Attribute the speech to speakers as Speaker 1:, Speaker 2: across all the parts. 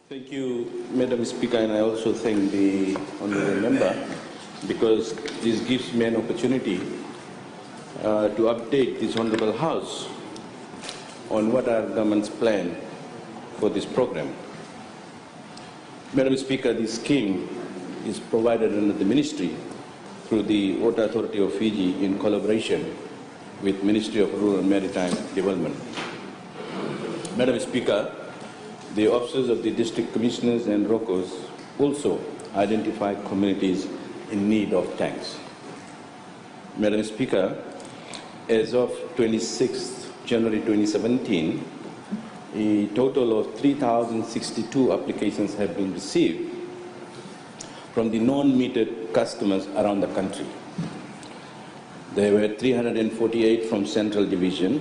Speaker 1: Thank you, Madam Speaker, and I also thank the honourable member because this gives me an opportunity to update this honourable House on what our government's plan for this program. Madam Speaker, this scheme is provided under the Ministry through the Water Authority of Fiji in collaboration with Ministry of Rural and Maritime Development. Madam Speaker, the officers of the district commissioners and ROCOs also identified communities in need of tanks. Madam Speaker, as of 26 January 2017, a total of 3,062 applications have been received from the non-metered customers around the country. There were 348 from Central Division,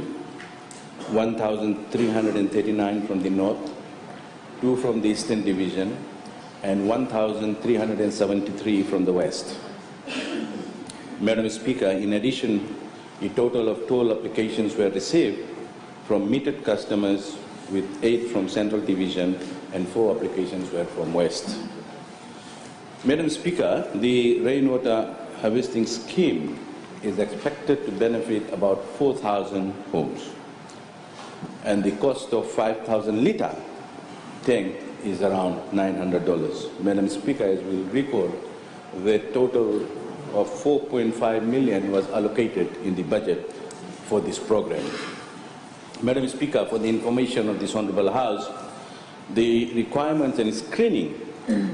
Speaker 1: 1,339 from the North, 2 from the Eastern Division, and 1,373 from the West. Madam Speaker, in addition, a total of 12 applications were received from metered customers, with 8 from Central Division and 4 applications were from West. Madam Speaker, the rainwater harvesting scheme is expected to benefit about 4,000 homes, and the cost of 5,000 litre tank is around $900. Madam Speaker, as we recall, the total of 4.5 million was allocated in the budget for this program. Madam Speaker, for the information of this Honourable House, the requirements and screening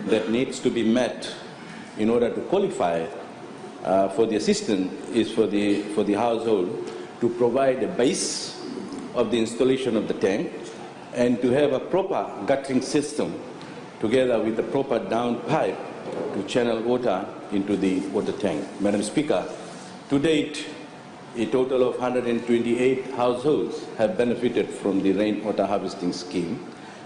Speaker 1: that needs to be met in order to qualify for the assistance is for the household to provide a base of the installation of the tank and to have a proper guttering system together with a proper down pipe to channel water into the water tank. Madam Speaker, to date, a total of 128 households have benefited from the rainwater harvesting scheme,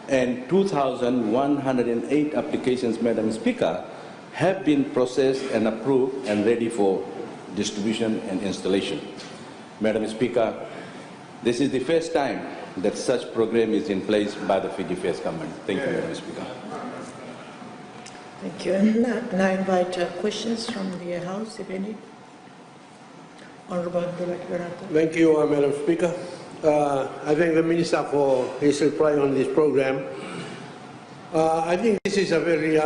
Speaker 1: and 2,108 applications, Madam Speaker, have been processed and approved and ready for distribution and installation. Madam Speaker, this is the first time that such program is in place by the Fiji Affairs Government. Thank you, Madam Speaker.
Speaker 2: Thank you. And now I invite questions from the House, if any. Honourable Director.
Speaker 3: Thank you, Madam Speaker. I thank the Minister for his reply on this program. I think this is a very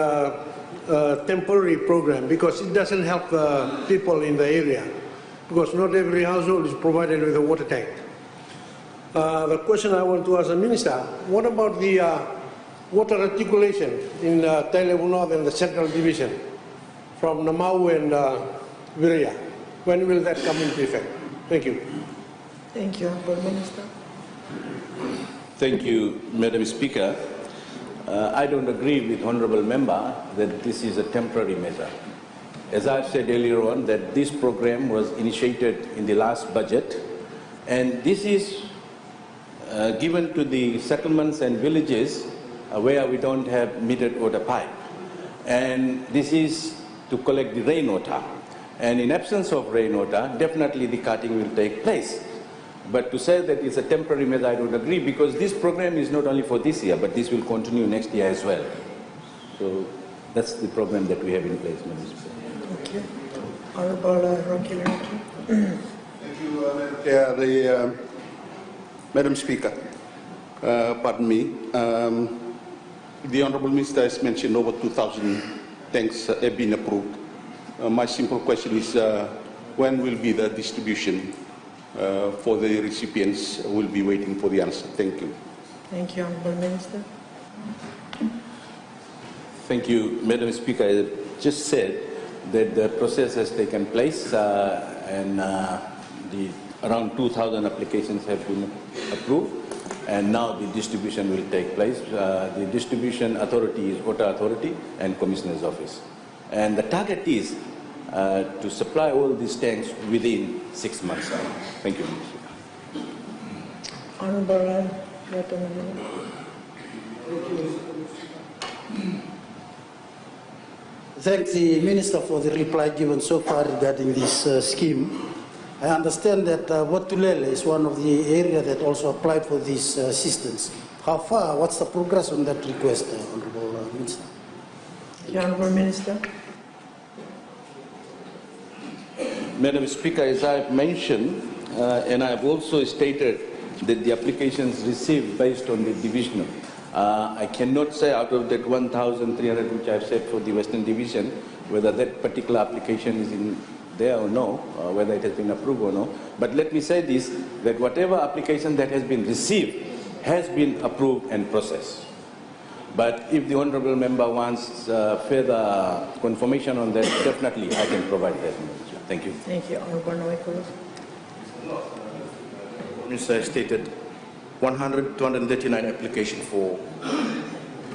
Speaker 3: temporary program because it doesn't help the people in the area, because not every household is provided with a water tank. The question I want to ask the Minister, what about the water reticulation in Tailevu North and the Central Division from Namau and Viria? When will that come into effect? Thank you.
Speaker 2: Thank you, Honourable Minister.
Speaker 1: Thank you, Madam Speaker. I don't agree with Honourable Member that this is a temporary measure. As I've said earlier on, that this program was initiated in the last budget, and this is given to the settlements and villages where we don't have metered water pipe. And this is to collect the rainwater. And in absence of rainwater, definitely the cutting will take place. But to say that it's a temporary measure, I don't agree, because this program is not only for this year, but this will continue next year as well. So that's the program that we have in place, Madam Speaker.
Speaker 2: Thank you. Honourable Rocky.
Speaker 4: Thank you, Madam Speaker. Pardon me. The Honourable Minister has mentioned over 2,000 tanks have been approved. My simple question is, when will be the distribution for the recipients? Will be waiting for the answer. Thank you.
Speaker 2: Thank you, Honourable Minister.
Speaker 1: Thank you, Madam Speaker. I just said that the process has taken place and around 2,000 applications have been approved, and now the distribution will take place. The distribution authority is Water Authority and Commissioner's Office. And the target is to supply all these tanks within 6 months. Thank you, Mr. Speaker.
Speaker 2: Honourable
Speaker 5: Thank the Minister for the reply given so far regarding this scheme. I understand that Botulele is one of the areas that also applied for this assistance. How far, what's the progress on that request, Honorable Minister?
Speaker 2: The Honourable Minister.
Speaker 1: Madam Speaker, as I have mentioned, and I have also stated that the applications received based on the divisional. I cannot say out of that 1,300 which I have said for the Western Division, whether that particular application is in there or no, whether it has been approved or no. But let me say this, that whatever application that has been received has been approved and processed. But if the Honourable Member wants further confirmation on that, definitely I can provide that. Thank you.
Speaker 2: Thank you. Honourable Noikolos.
Speaker 6: Minister stated 239 applications for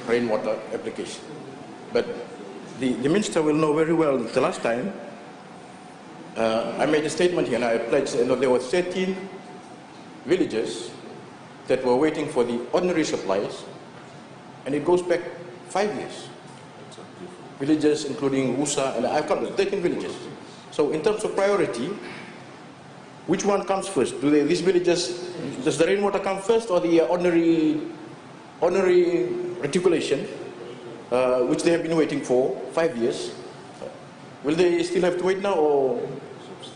Speaker 6: rainwater application. But the Minister will know very well that the last time I made a statement here and I pledged there were 13 villages that were waiting for the ordinary supplies, and it goes back 5 years. Villages including Wusa, and I've counted 13 villages. So in terms of priority, which one comes first? Do these villages, does the rainwater come first or the ordinary reticulation, which they have been waiting for 5 years? Will they still have to wait now, or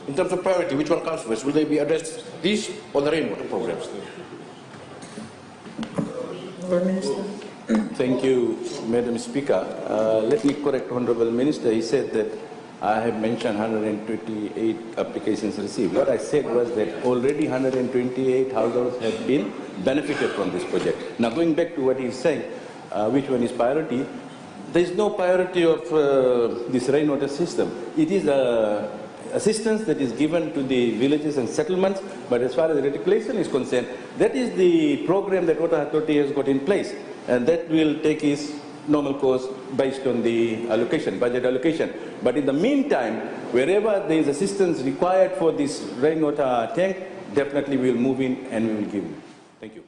Speaker 6: in terms of priority, which one comes first? Will they be addressed, these or the rainwater programs?
Speaker 2: Honourable Minister.
Speaker 1: Thank you, Madam Speaker. Let me correct Honourable Minister. He said that I have mentioned 128 applications received. What I said was that already 128 households have been benefited from this project. Now going back to what he's saying, which one is priority? There is no priority of this rainwater system. It is assistance that is given to the villages and settlements, but as far as the reticulation is concerned, that is the program that Water Authority has got in place, and that will take its normal course based on the allocation, budget allocation. But in the meantime, wherever there is assistance required for this rainwater tank, definitely we will move in and we will give it. Thank you.